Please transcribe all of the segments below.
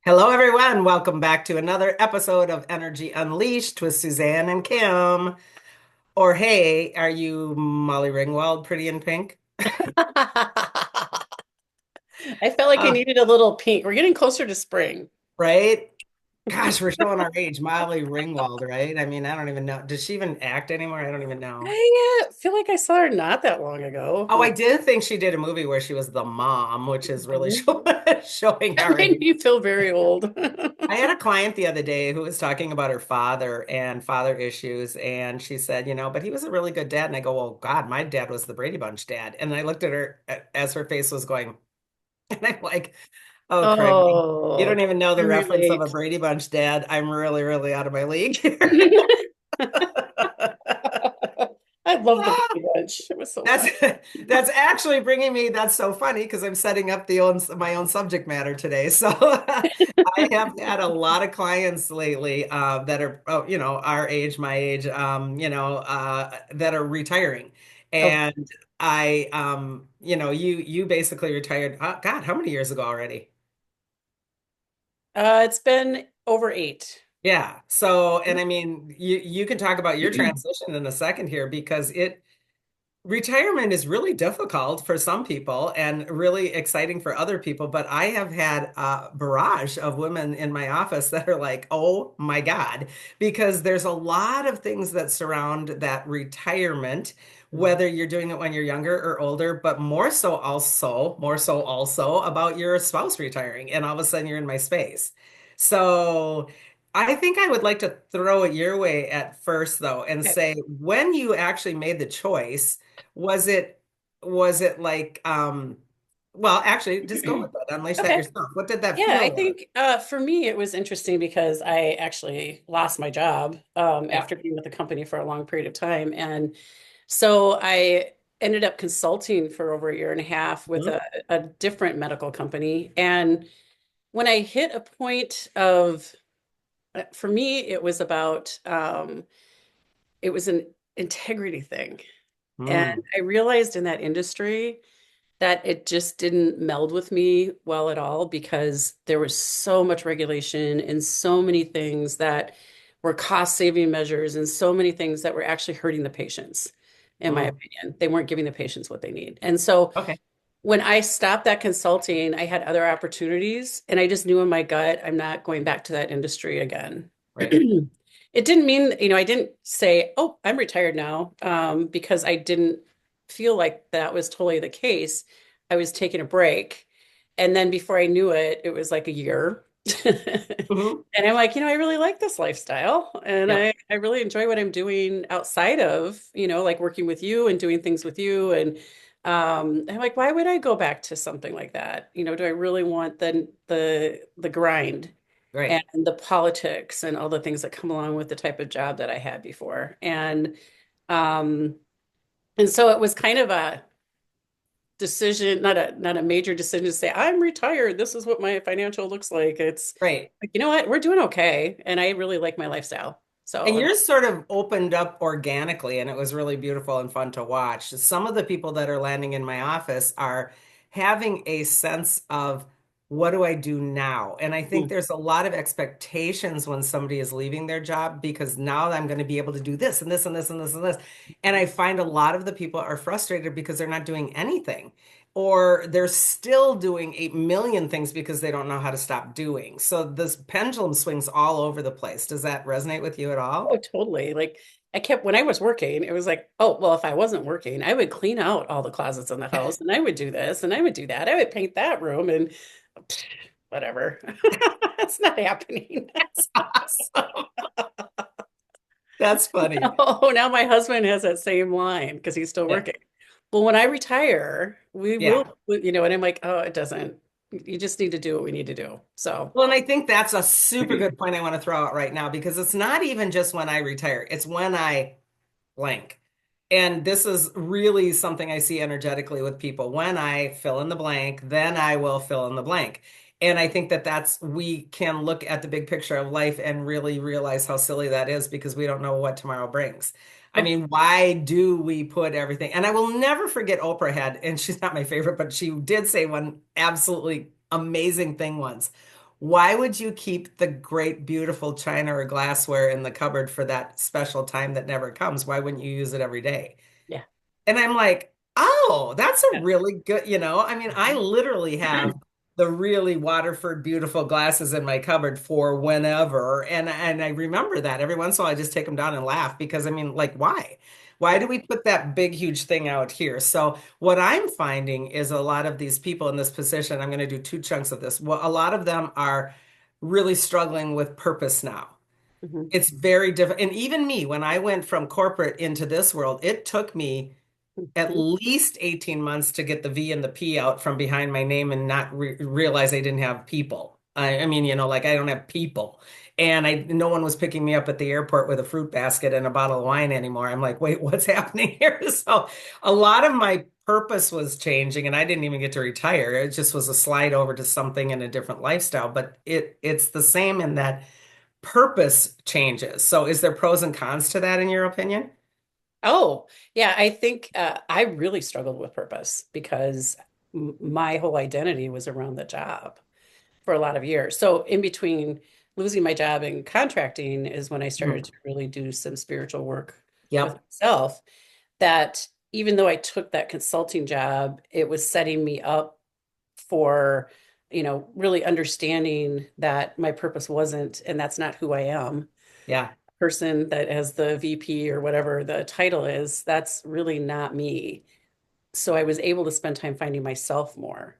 Hello, everyone. Welcome back to another episode of Energy Unleashed with Suzanne and Kim. Or, hey, are you Molly Ringwald, Pretty in Pink? I felt like I Uh, needed a little pink. We're getting closer to spring. right? Gosh, we're showing our age. Molly Ringwald, right? I mean, I don't even know. Does she even act anymore? I don't even know. I feel like I saw her not that long ago. Oh, I Like, did think she did a movie where she was the mom, which is really showing that our made age. me feel very old. I had a client the other day who was talking about her father and father issues, and she said, but he was a really good dad. And I go, well, God, my dad was the Brady Bunch dad. And I looked at her as her face was going, and I'm like, oh, Craig, you Oh, don't even know I the reference of a relate. Brady Bunch dad. I'm really, really out of my league here. I love the Brady Bunch. It was so That's fun. that's actually bringing me. That's so funny because I'm setting up my own subject matter today. So I have had a lot of clients lately that are our age, my age, that are retiring, Okay. and you basically retired. God, how many years ago already? It's been over 8. Yeah. So, and I mean, you can talk about your transition in a second here because it retirement is really difficult for some people and really exciting for other people, but I have had a barrage of women in my office that are like, oh my God, because there's a lot of things that surround that retirement, whether you're doing it when you're younger or older, but more so also about your spouse retiring, and all of a sudden you're in my space. So I think I would like to throw it your way at first, though, and Okay. say when you actually made the choice, was it like well, actually just go with it. Unleash that Okay. yourself. What did that Yeah, I feel like? think for me it was interesting because I actually lost my job Yeah. after being with the company for a long period of time. And so I ended up consulting for over a year and a half with Mhm. a different medical company. And when I hit a point of, for me, it was about, it was an integrity thing. And Mm. I realized in that industry, that it just didn't meld with me well at all because there was so much regulation and so many things that were cost saving measures and so many things that were actually hurting the patients, in my Mm. opinion. They weren't giving the patients what they need. And so Okay. when I stopped that consulting, I had other opportunities and I just knew in my gut, I'm not going back to that industry again. Right. It didn't mean, I didn't say, oh, I'm retired now, because I didn't feel like that was totally the case. I was taking a break. And then before I knew it, it was like a year. Hmm. And I'm like, I really like this lifestyle. And Yep. I really enjoy what I'm doing outside of, like working with you and doing things with you. And I'm like, why would I go back to something like that? Do I really want the grind and Right. the politics and all the things that come along with the type of job that I had before? Um, and so it was kind of a decision, not a major decision to say, I'm retired. This is what my financial looks like. It's Right. like, you know what? We're doing okay. And I really like my lifestyle. And So yours sort of opened up organically, and it was really beautiful and fun to watch. Some of the people that are landing in my office are having a sense of what do I do now? And I think mm, there's a lot of expectations when somebody is leaving their job because now I'm going to be able to do this and this and this and this and this. And I find a lot of the people are frustrated because they're not doing anything or they're still doing 8 million things because they don't know how to stop doing. So this pendulum swings all over the place. Does that resonate with you at oh, all? totally. Like I kept, when I was working, it was like, oh, well, if I wasn't working, I would clean out all the closets in the house and I would do this and I would do that. I would paint that room and pfft, whatever. It's not happening. That's awesome. That's funny. Oh, now my husband has that same line because he's still Yeah. working. Well, when I retire, we will, Yeah. and I'm like, oh, it doesn't. You just need to do what we need to do. So, Well, and I think that's a super good point I want to throw out right now because it's not even just when I retire, it's when I blank. And this is really something I see energetically with people. When I fill in the blank, then I will fill in the blank. And I think that we can look at the big picture of life and really realize how silly that is because we don't know what tomorrow brings. I oh, mean, why do we put everything? And I will never forget Oprah had, and she's not my favorite, but she did say one absolutely amazing thing once. why would you keep the great, beautiful china or glassware in the cupboard for that special time that never comes? Why wouldn't you use it every day? Yeah. And I'm like, oh, that's a Yeah. really good, I mean, I literally have the really Waterford beautiful glasses in my cupboard for whenever. And I remember that every once in a while I just take them down and laugh because I mean, like, why? Why Yeah. do we put that big, huge thing out here? So what I'm finding is a lot of these people in this position, I'm going to do two chunks of this. Well, a lot of them are really struggling with purpose now. Mhm. It's very different. And even me, when I went from corporate into this world, it took me at Mhm. least 18 months to get the V and the P out from behind my name and not realize I didn't have people. I mean, like I don't have people. And no one was picking me up at the airport with a fruit basket and a bottle of wine anymore. I'm like, wait, what's happening here? So a lot of my purpose was changing and I didn't even get to retire. It just was a slide over to something in a different lifestyle. But it's the same in that purpose changes. So is there pros and cons to that in your opinion? Oh, yeah, I think I really struggled with purpose because my whole identity was around the job for a lot of years. So in between losing my job and contracting is when I started Mhm. to really do some spiritual work with Yep. myself. That even though I took that consulting job, it was setting me up for, really understanding that my purpose wasn't, and that's not who I am. Yeah. Person that has the VP or whatever the title is, that's really not me. So I was able to spend time finding myself more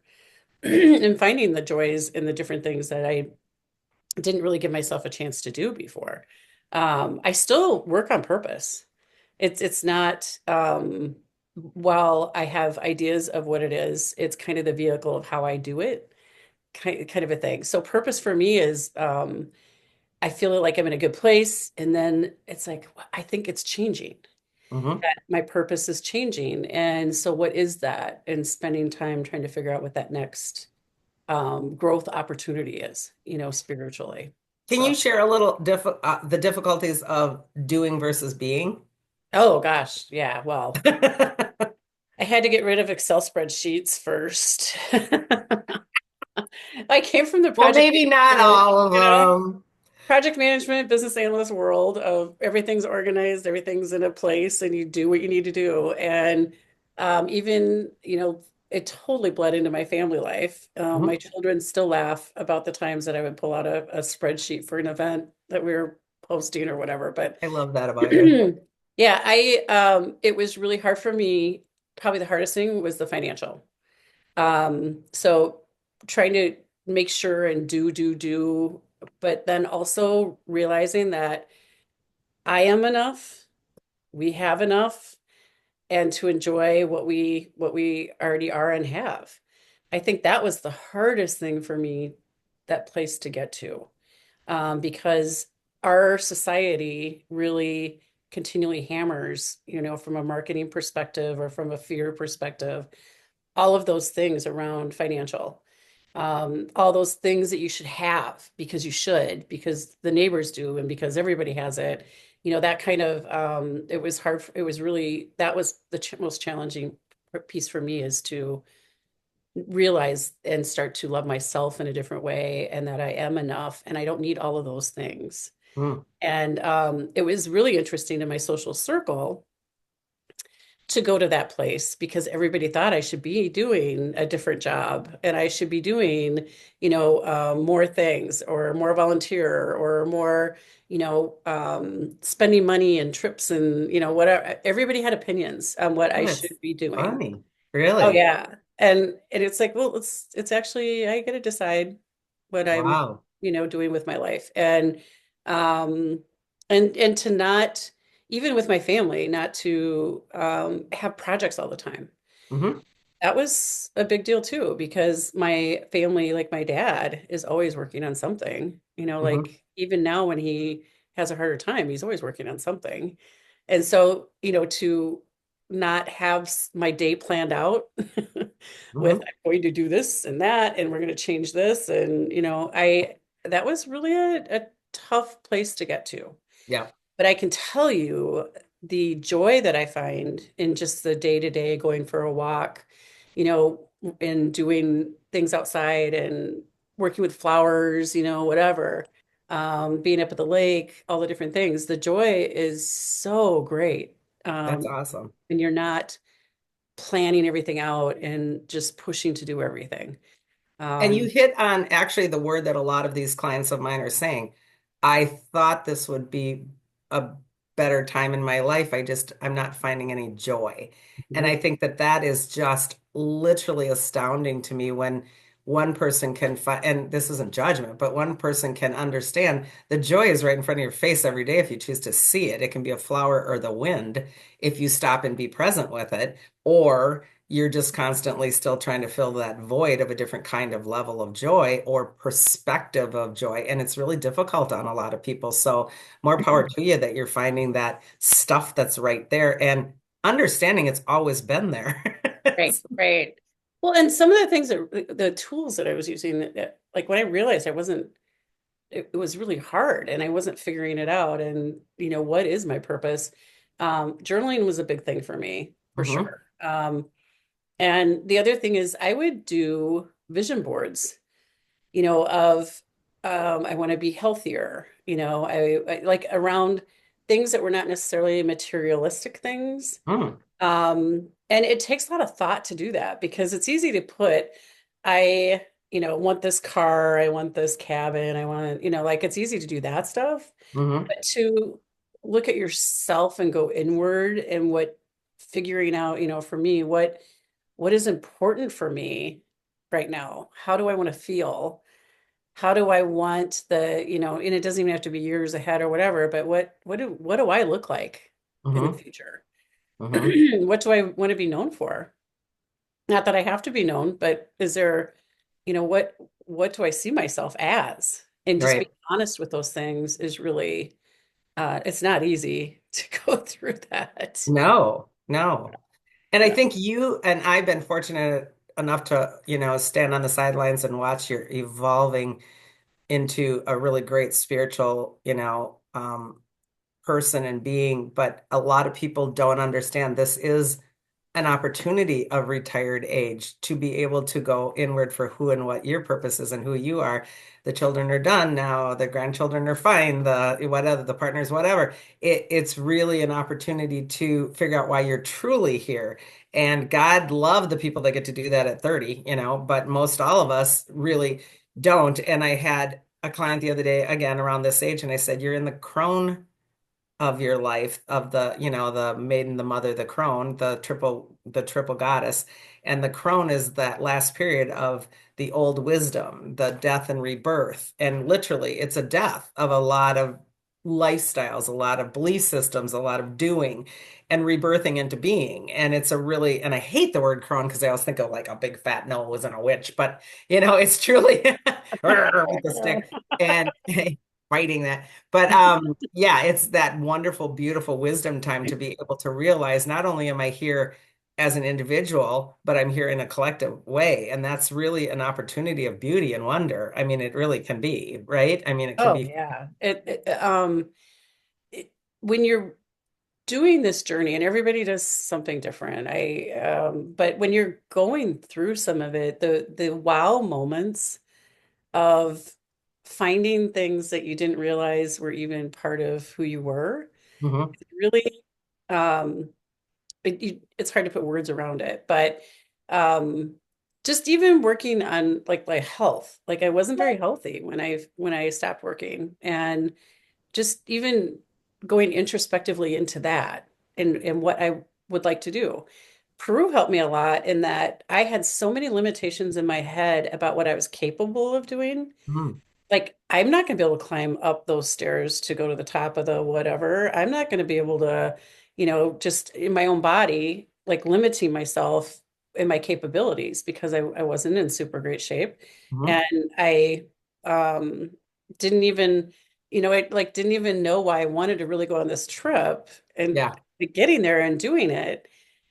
and finding the joys in the different things that I didn't really give myself a chance to do before. I still work on purpose. It's not while I have ideas of what it is, it's kind of the vehicle of how I do it, kind of a thing. So purpose for me is I feel like I'm in a good place, and then it's like I think it's changing. Hmm. That my purpose is changing, and so what is that? And spending time trying to figure out what that next growth opportunity is, spiritually. Can So, you share a little the difficulties of doing versus being? oh gosh, yeah. Well, I had to get rid of Excel spreadsheets first. I came from the Well, project maybe not management, all of them. project management, business analyst world of everything's organized, everything's in a place, and you do what you need to do. And even, it totally bled into my family life. My Mhm. children still laugh about the times that I would pull out a spreadsheet for an event that we were posting or whatever. But I love that about you. yeah, it was really hard for me. Probably the hardest thing was the financial. So trying to make sure and do, but then also realizing that I am enough, we have enough, and to enjoy what we already are and have. I think that was the hardest thing for me, that place to get to, because our society really continually hammers, from a marketing perspective or from a fear perspective, all of those things around financial, all those things that you should have because you should, because the neighbors do, and because everybody has it. That kind of, it was hard. It was really, that was the most challenging piece for me, is to realize and start to love myself in a different way, and that I am enough and I don't need all of those things. Mm. And it was really interesting in my social circle to go to that place, because everybody thought I should be doing a different job and I should be doing, more things, or more volunteer, or more, spending money and trips and, whatever. Everybody had opinions on what I Oh, should that's be doing. funny. Oh Really? yeah. And it's like, well, it's actually, I got to decide what I'm, Wow. doing with my life. Um and to not, even with my family, not to have projects all the time. Hmm. That was a big deal too, because my family, like my dad, is always working on something, Hmm. like even now when he has a harder time, he's always working on something. And so, to not have my day planned out with Hmm. I'm going to do this and that, and we're going to change this. And, that was really a tough place to get to. Yeah. But I can tell you the joy that I find in just the day to day, going for a walk, you know, and doing things outside, and working with flowers, whatever, being up at the lake, all the different things. The joy is so great. That's Um, awesome. and you're not planning everything out and just pushing to do everything. And you Um, hit on actually the word that a lot of these clients of mine are saying. I thought this would be a better time in my life. I'm not finding any joy. And I mhm. think that that is just literally astounding to me when one person can find, and this isn't judgment, but one person can understand the joy is right in front of your face every day if you choose to see it. It can be a flower or the wind if you stop and be present with it, or you're just constantly still trying to fill that void of a different kind of level of joy or perspective of joy. And it's really difficult on a lot of people. So, more power to you that you're finding that stuff that's right there and understanding it's always been there. Right, right. Well, and some of the things the tools that I was using, like when I realized I wasn't, it was really hard and I wasn't figuring it out. And, what is my purpose? Journaling was a big thing for me, for Hmm. sure. And the other thing is I would do vision boards, of I want to be healthier, I like around things that were not necessarily materialistic things. Hmm. And it takes a lot of thought to do that because it's easy to put, I, want this car, I want this cabin, I want, like it's easy to do that stuff. Hmm. But to look at yourself and go inward and figuring out, for me, what is important for me right now? How do I want to feel? How do I want and it doesn't even have to be years ahead or whatever, but what do I look like in the Hmm. future? Hmm. What do I want to be known for? Not that I have to be known, but is there, what do I see myself as? And just being Right. honest with those things is really it's not easy to go through that. No, no. And I Yeah. think you and I've been fortunate enough to, stand on the sidelines and watch your evolving into a really great spiritual, person and being, but a lot of people don't understand this is an opportunity of retired age to be able to go inward for who and what your purpose is and who you are. The children are done now, the grandchildren are fine, the whatever, the partners, whatever. It's really an opportunity to figure out why you're truly here. And God loved the people that get to do that at 30, but most all of us really don't. And I had a client the other day, again, around this age, and I said, You're in the crone of your life of the maiden, the mother, the crone, the triple goddess. And the crone is that last period of the old wisdom, the death and rebirth. And literally it's a death of a lot of lifestyles, a lot of belief systems, a lot of doing and rebirthing into being. And it's a really, and I hate the word crone because I always think of like a big fat nose and a witch, but it's truly with the stick and fighting that. But yeah, it's that wonderful, beautiful wisdom time to be able to realize not only am I here as an individual, but I'm here in a collective way. And that's really an opportunity of beauty and wonder. I mean, it really can be, right? I mean, it can Oh be. yeah. It, when you're doing this journey, and everybody does something different. But when you're going through some of it, the wow moments of finding things that you didn't realize were even part of who you were, Mhm. really, um, it's hard to put words around it, but um, just even working on like my health, like I wasn't very healthy when I stopped working, and just even going introspectively into that and what I would like to do. Peru helped me a lot in that I had so many limitations in my head about what I was capable of doing. Mhm. Like, I'm not going to be able to climb up those stairs to go to the top of the whatever. I'm not going to be able to, just in my own body, like limiting myself in my capabilities because I wasn't in super great shape. Mhm. And I um, didn't even, I like didn't even know why I wanted to really go on this trip. And Yeah. getting there and doing it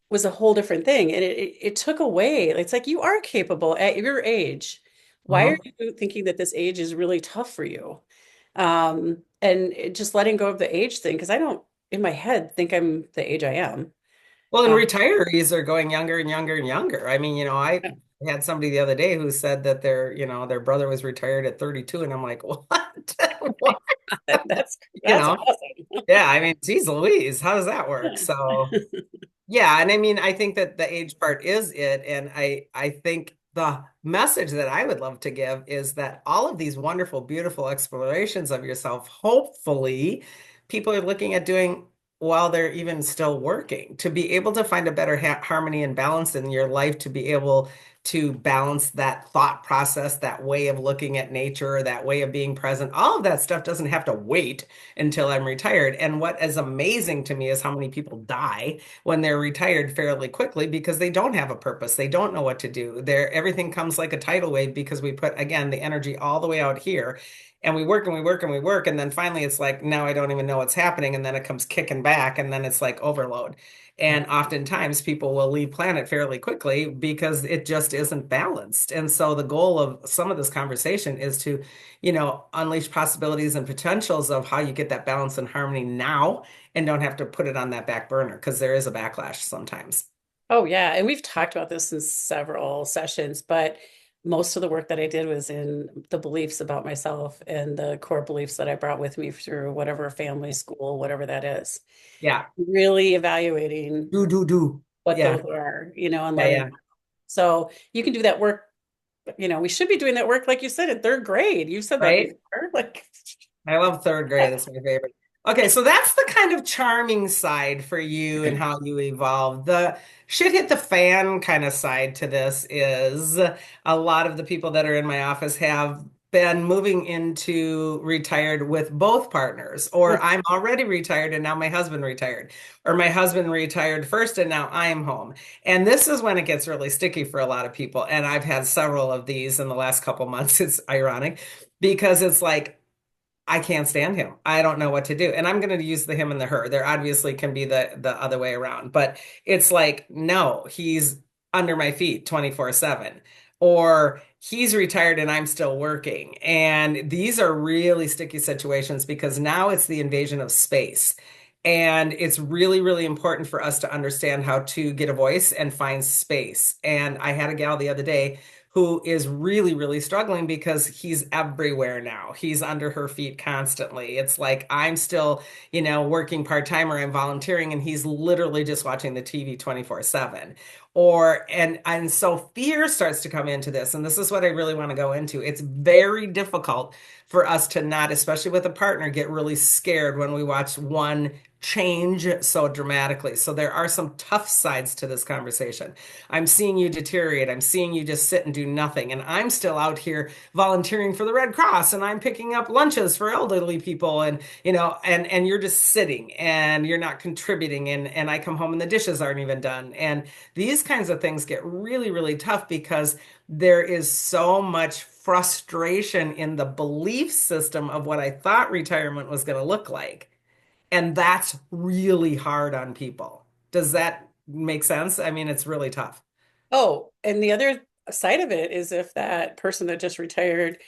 was a whole different thing. And it took away, it's like you are capable at your age. Why are Mhm. you thinking that this age is really tough for you? Just letting go of the age thing, because I don't in my head think I'm the age I am. Well, and Uh, retirees are going younger and younger and younger. I mean, I yeah. I had somebody the other day who said that their brother was retired at 32, and I'm like, what? What? That's You that's know? awesome. Yeah, I mean, geez Louise, how does that work? So yeah, and I mean, I think that the age part is it, and I think the message that I would love to give is that all of these wonderful, beautiful explorations of yourself, hopefully, people are looking at doing while they're even still working, to be able to find a better ha harmony and balance in your life, to be able to balance that thought process, that way of looking at nature, that way of being present. All of that stuff doesn't have to wait until I'm retired. And what is amazing to me is how many people die when they're retired fairly quickly because they don't have a purpose. They don't know what to do. Everything comes like a tidal wave because we put, again, the energy all the way out here. And we work and we work and we work. And then finally it's like, now I don't even know what's happening. And then it comes kicking back. And then it's like overload. And oftentimes people will leave planet fairly quickly because it just isn't balanced. And so the goal of some of this conversation is to, unleash possibilities and potentials of how you get that balance and harmony now and don't have to put it on that back burner because there is a backlash sometimes. Oh yeah, and we've talked about this in several sessions, but most of the work that I did was in the beliefs about myself and the core beliefs that I brought with me through whatever family, school, whatever that is. Yeah. Really evaluating Do. what Yeah. those are, and Yeah. letting. Yeah. So you can do that work, we should be doing that work, like you said, in third grade. You said that Right. before. Like, I love third grade. That's my favorite. Okay, so that's the kind of charming side for you and how you evolved. The shit hit the fan kind of side to this is a lot of the people that are in my office have been moving into retired with both partners, or I'm already retired and now my husband retired, or my husband retired first and now I'm home. And this is when it gets really sticky for a lot of people. And I've had several of these in the last couple months. It's ironic because it's like, I can't stand him. I don't know what to do. And I'm going to use the him and the her. There obviously can be the other way around, but it's like, no, he's under my feet 24/7. Or he's retired and I'm still working. And these are really sticky situations because now it's the invasion of space. And it's really, really important for us to understand how to get a voice and find space. And I had a gal the other day who is really, really struggling because he's everywhere now. He's under her feet constantly. It's like I'm still, working part-time or I'm volunteering and he's literally just watching the TV 24/7. And so fear starts to come into this. And this is what I really want to go into. It's very difficult for us to not, especially with a partner, get really scared when we watch one change so dramatically. So there are some tough sides to this conversation. I'm seeing you deteriorate. I'm seeing you just sit and do nothing. And I'm still out here volunteering for the Red Cross and I'm picking up lunches for elderly people and you're just sitting and you're not contributing and I come home and the dishes aren't even done. And these kinds of things get really, really tough because there is so much frustration in the belief system of what I thought retirement was going to look like. And that's really hard on people. Does that make sense? I mean, it's really tough. oh, and the other side of it is if that person that just retired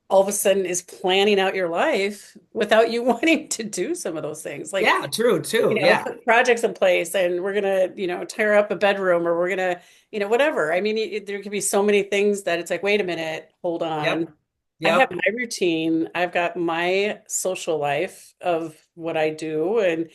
all of a sudden is planning out your life without you wanting to do some of those things. Like, Yeah, true, too. Yeah. put projects in place and we're gonna, tear up a bedroom or we're gonna, whatever. I mean, there could be so many things that it's like, wait a minute, hold Yep. on. I have Yep. my routine. I've got my social life of what I do. And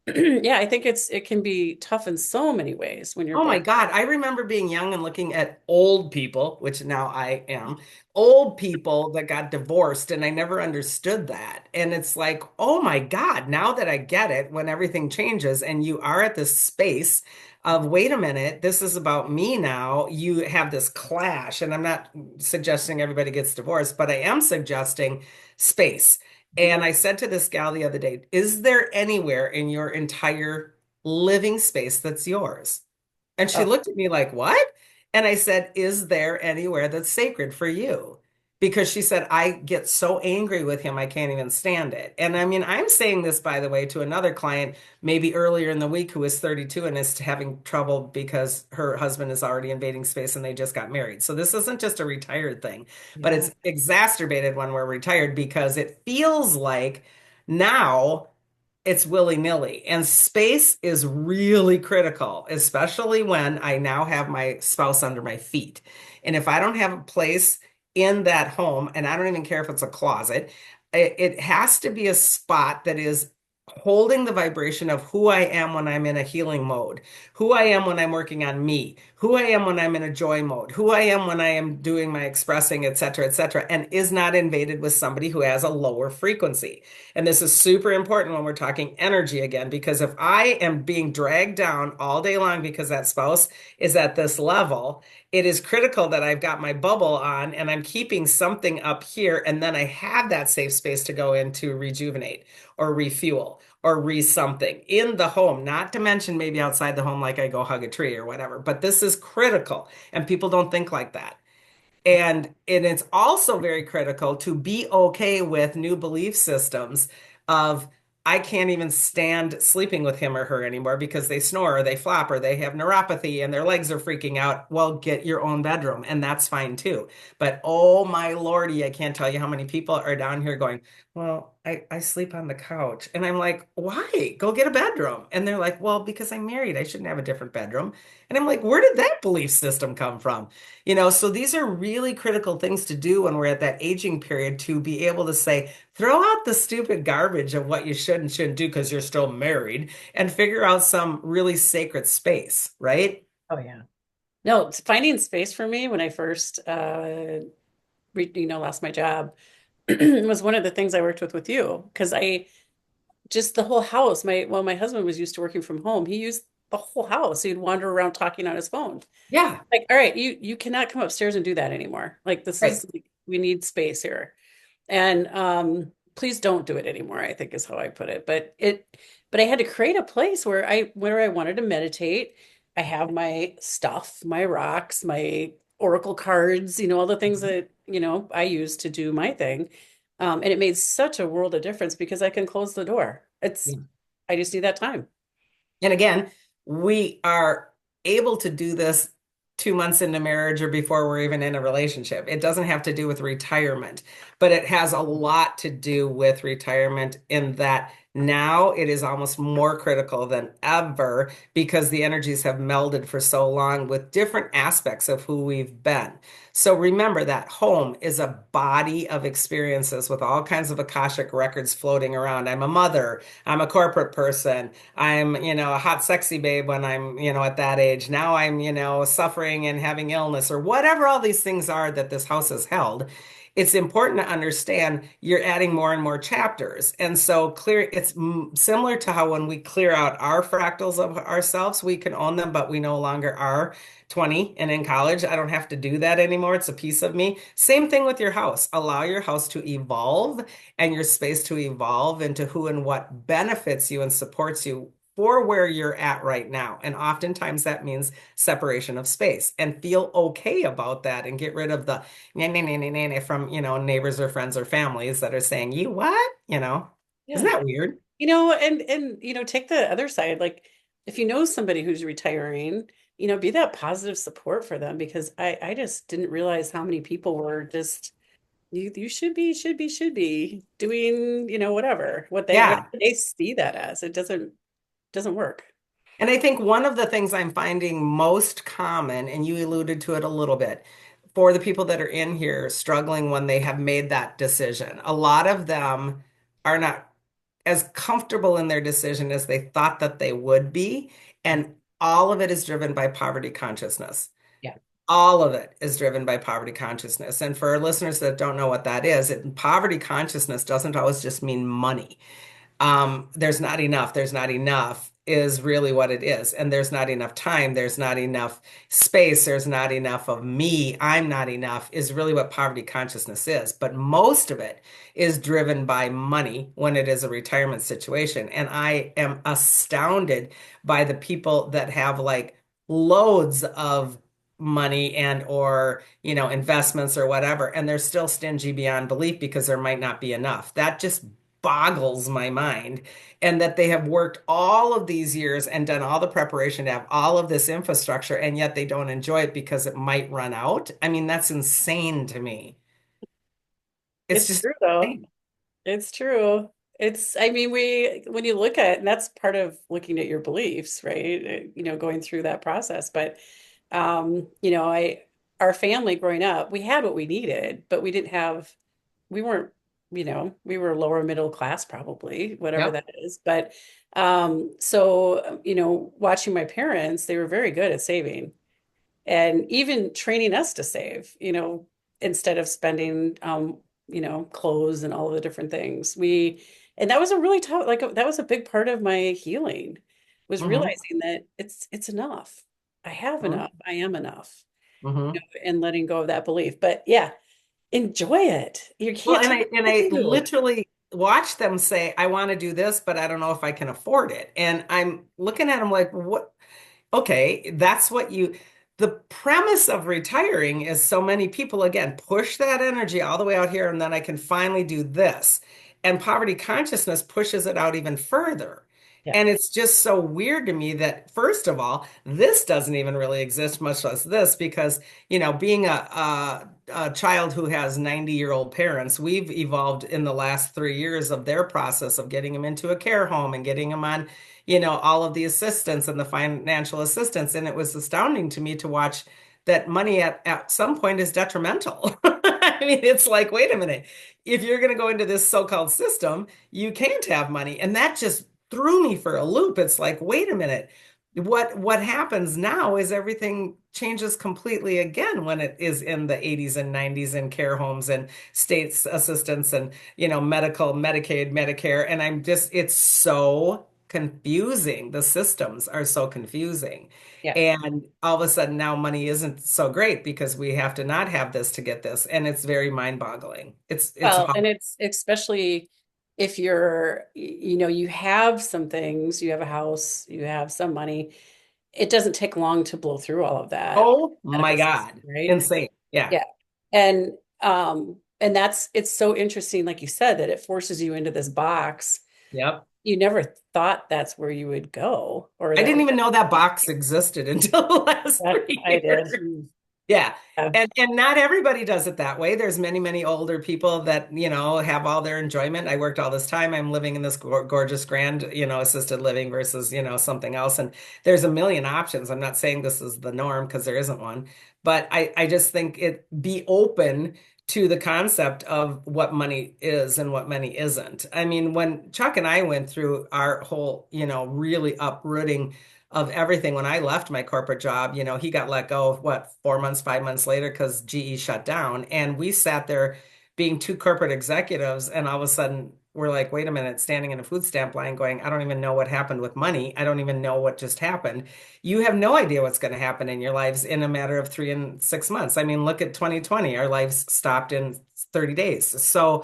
yeah, I think it can be tough in so many ways when you're Oh my both. God. I remember being young and looking at old people, which now I am, old people that got divorced, and I never understood that. And it's like, oh my God, now that I get it, when everything changes and you are at this space of, wait a minute, this is about me now, you have this clash. And I'm not suggesting everybody gets divorced, but I am suggesting space. And I said to this gal the other day, is there anywhere in your entire living space that's yours? And she Oh, looked at me like, what? And I said, is there anywhere that's sacred for you? Because she said, I get so angry with him, I can't even stand it. And I mean, I'm saying this, by the way, to another client maybe earlier in the week who is 32 and is having trouble because her husband is already invading space and they just got married. So this isn't just a retired thing, but yeah. it's exacerbated when we're retired because it feels like now it's willy-nilly. And space is really critical, especially when I now have my spouse under my feet. And if I don't have a place in that home, and I don't even care if it's a closet, it has to be a spot that is holding the vibration of who I am when I'm in a healing mode, who I am when I'm working on me, who I am when I'm in a joy mode, who I am when I am doing my expressing, et cetera, and is not invaded with somebody who has a lower frequency. And this is super important when we're talking energy again, because if I am being dragged down all day long because that spouse is at this level, it is critical that I've got my bubble on and I'm keeping something up here. And then I have that safe space to go in to rejuvenate or refuel or re something in the home, not to mention maybe outside the home, like I go hug a tree or whatever. But this is critical. And people don't think like that. And it's also very critical to be okay with new belief systems of I can't even stand sleeping with him or her anymore because they snore or they flop or they have neuropathy and their legs are freaking out. Well, get your own bedroom and that's fine too. But oh my lordy, I can't tell you how many people are down here going, well, I sleep on the couch. And I'm like, why? Go get a bedroom. And they're like, well, because I'm married, I shouldn't have a different bedroom. And I'm like, where did that belief system come from? So these are really critical things to do when we're at that aging period to be able to say, throw out the stupid garbage of what you should and shouldn't do because you're still married and figure out some really sacred space, right? Oh yeah. No, it's finding space for me when I first lost my job was one of the things I worked with you because I just the whole house. My husband was used to working from home. He used the whole house. He'd wander around talking on his phone. Yeah, Like, all right, you cannot come upstairs and do that anymore. Like this right. is we need space here. And please don't do it anymore, I think is how I put it. But I had to create a place where I wanted to meditate. I have my stuff, my rocks, my oracle cards, all the things that, I use to do my thing. And it made such a world of difference because I can close the door. I just need that time. And again, we are able to do this 2 months into marriage or before we're even in a relationship. It doesn't have to do with retirement, but it has a lot to do with retirement in that now it is almost more critical than ever because the energies have melded for so long with different aspects of who we've been. So remember that home is a body of experiences with all kinds of Akashic records floating around. I'm a mother, I'm a corporate person. I'm, a hot, sexy babe when I'm, at that age. Now I'm, suffering and having illness or whatever all these things are that this house has held. It's important to understand you're adding more and more chapters. And so it's similar to how when we clear out our fractals of ourselves, we can own them, but we no longer are 20 and in college. I don't have to do that anymore. It's a piece of me. Same thing with your house. Allow your house to evolve and your space to evolve into who and what benefits you and supports you for where you're at right now. And oftentimes that means separation of space and feel okay about that and get rid of the nah, nah, nah, nah, nah, nah from, neighbors or friends or families that are saying, you what? Isn't Yeah. that weird? And take the other side. Like if you know somebody who's retiring, be that positive support for them because I just didn't realize how many people were just you should be doing, whatever what Yeah. they see that as. It doesn't work. And I think one of the things I'm finding most common, and you alluded to it a little bit, for the people that are in here struggling when they have made that decision, a lot of them are not as comfortable in their decision as they thought that they would be. And all of it is driven by poverty consciousness. Yeah. All of it is driven by poverty consciousness. And for our listeners that don't know what that is, poverty consciousness doesn't always just mean money. There's not enough, there's not enough is really what it is. And there's not enough time, there's not enough space, there's not enough of me, I'm not enough is really what poverty consciousness is. But most of it is driven by money when it is a retirement situation. And I am astounded by the people that have like loads of money and or investments or whatever and they're still stingy beyond belief because there might not be enough. That just boggles my mind. And that they have worked all of these years and done all the preparation to have all of this infrastructure, and yet they don't enjoy it because it might run out. I mean, that's insane to me. It's It's just true though. insane. It's true. I mean, when you look at, and that's part of looking at your beliefs, right? Going through that process. But, I our family growing up, we had what we needed, but we weren't, we were lower middle class probably, whatever Yep. that is. But so, watching my parents, they were very good at saving and even training us to save, instead of spending clothes and all of the different things. And that was a really tough, like that was a big part of my healing, was Hmm. realizing that it's enough. I have enough. I am enough, Hmm. and letting go of that belief. But yeah, enjoy it. You Well, can't and tell I me and what I to do. literally watch them say, I want to do this, but I don't know if I can afford it. And I'm looking at them like, what? Okay, that's what the premise of retiring is so many people, again, push that energy all the way out here, and then I can finally do this. And poverty consciousness pushes it out even further. Yeah. And it's just so weird to me that, first of all, this doesn't even really exist, much less this, because, being a child who has 90-year-old parents, we've evolved in the last 3 years of their process of getting them into a care home and getting them on all of the assistance and the financial assistance. And it was astounding to me to watch that money at some point is detrimental. I mean, it's like, wait a minute, if you're going to go into this so-called system, you can't have money. And that just threw me for a loop. It's like, wait a minute. What happens now is everything changes completely again when it is in the 80s and 90s in care homes and states assistance and medical, Medicaid, Medicare. And it's so confusing. The systems are so confusing. Yeah. And all of a sudden now money isn't so great because we have to not have this to get this. And it's very mind-boggling. It's Well, hard. and it's especially if you have some things, you have a house, you have some money, it doesn't take long to blow through all of that Oh my medical system, God. right? Insane. Yeah. Yeah. And it's so interesting, like you said, that it forces you into this box. Yep. You never thought that's where you would go, or I that didn't would even know that box existed until the last that three I did. years. Yeah. Yeah. And not everybody does it that way. There's many, many older people that, have all their enjoyment. I worked all this time. I'm living in this gorgeous grand, assisted living versus, something else. And there's a million options. I'm not saying this is the norm because there isn't one, but I just think be open to the concept of what money is and what money isn't. I mean, when Chuck and I went through our whole, really uprooting of everything. When I left my corporate job, he got let go, what, 4 months, 5 months later, because GE shut down. And we sat there being two corporate executives, and all of a sudden we're like, wait a minute, standing in a food stamp line going, I don't even know what happened with money. I don't even know what just happened. You have no idea what's going to happen in your lives in a matter of 3 and 6 months. I mean, look at 2020. Our lives stopped in 30 days. So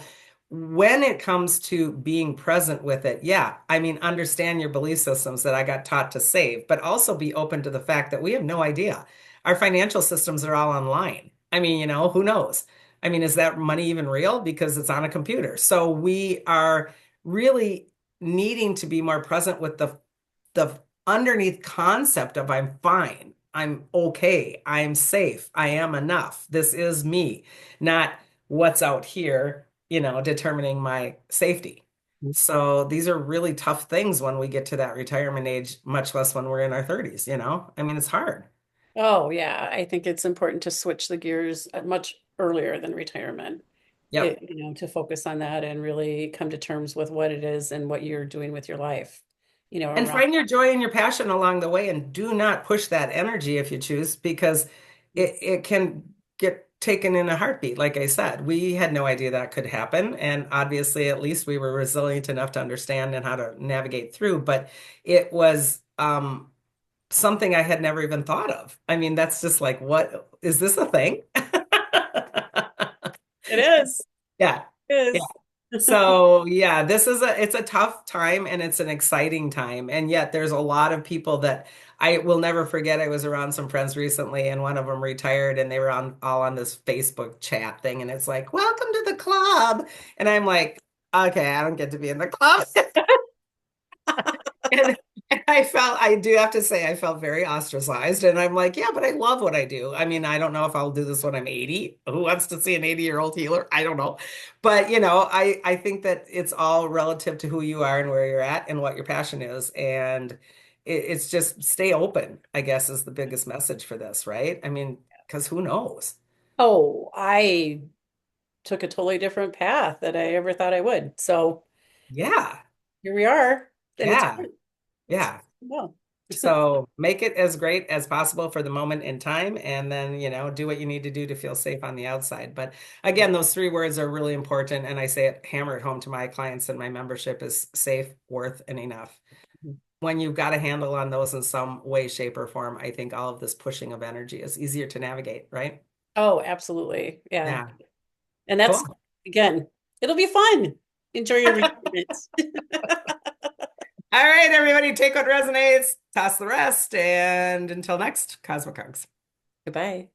when it comes to being present with it, yeah, I mean, understand your belief systems that I got taught to save, but also be open to the fact that we have no idea. Our financial systems are all online. I mean, who knows? I mean, is that money even real? Because it's on a computer. So we are really needing to be more present with the underneath concept of I'm fine, I'm okay, I'm safe, I am enough. This is me, not what's out here, determining my safety. So these are really tough things when we get to that retirement age, much less when we're in our 30s. I mean, it's hard. Oh, yeah. I think it's important to switch the gears much earlier than retirement. Yep. To focus on that and really come to terms with what it is and what you're doing with your life, And around. find your joy and your passion along the way, and do not push that energy if you choose, because it can get taken in a heartbeat. Like I said, we had no idea that could happen. And obviously, at least we were resilient enough to understand and how to navigate through. But it was something I had never even thought of. I mean, that's just like, what is this a thing? It is. Yeah. It Yeah. is. So yeah, it's a tough time and it's an exciting time. And yet there's a lot of people that I will never forget. I was around some friends recently and one of them retired and they were all on this Facebook chat thing and it's like, welcome to the club. And I'm like, okay, I don't get to be in the club. And I do have to say, I felt very ostracized. And I'm like, yeah, but I love what I do. I mean, I don't know if I'll do this when I'm 80. Who wants to see an 80-year-old healer? I don't know. But, I think that it's all relative to who you are and where you're at and what your passion is. And it's just stay open, I guess, is the biggest message for this, right? I mean, because who knows? Oh, I took a totally different path than I ever thought I would. So Yeah. here we are, and it's Yeah. fun. It's Yeah. well. So make it as great as possible for the moment in time, and then, do what you need to do to feel safe on the outside. But again, those three words are really important. And I say it, hammer it home to my clients and my membership is safe, worth, and enough. When you've got a handle on those in some way, shape, or form, I think all of this pushing of energy is easier to navigate, right? Oh, absolutely. Yeah. Yeah. And Cool. that's again, it'll be fun. Enjoy your retirement. All right, everybody, take what resonates, toss the rest, and until next, Cosmic Hugs. Goodbye.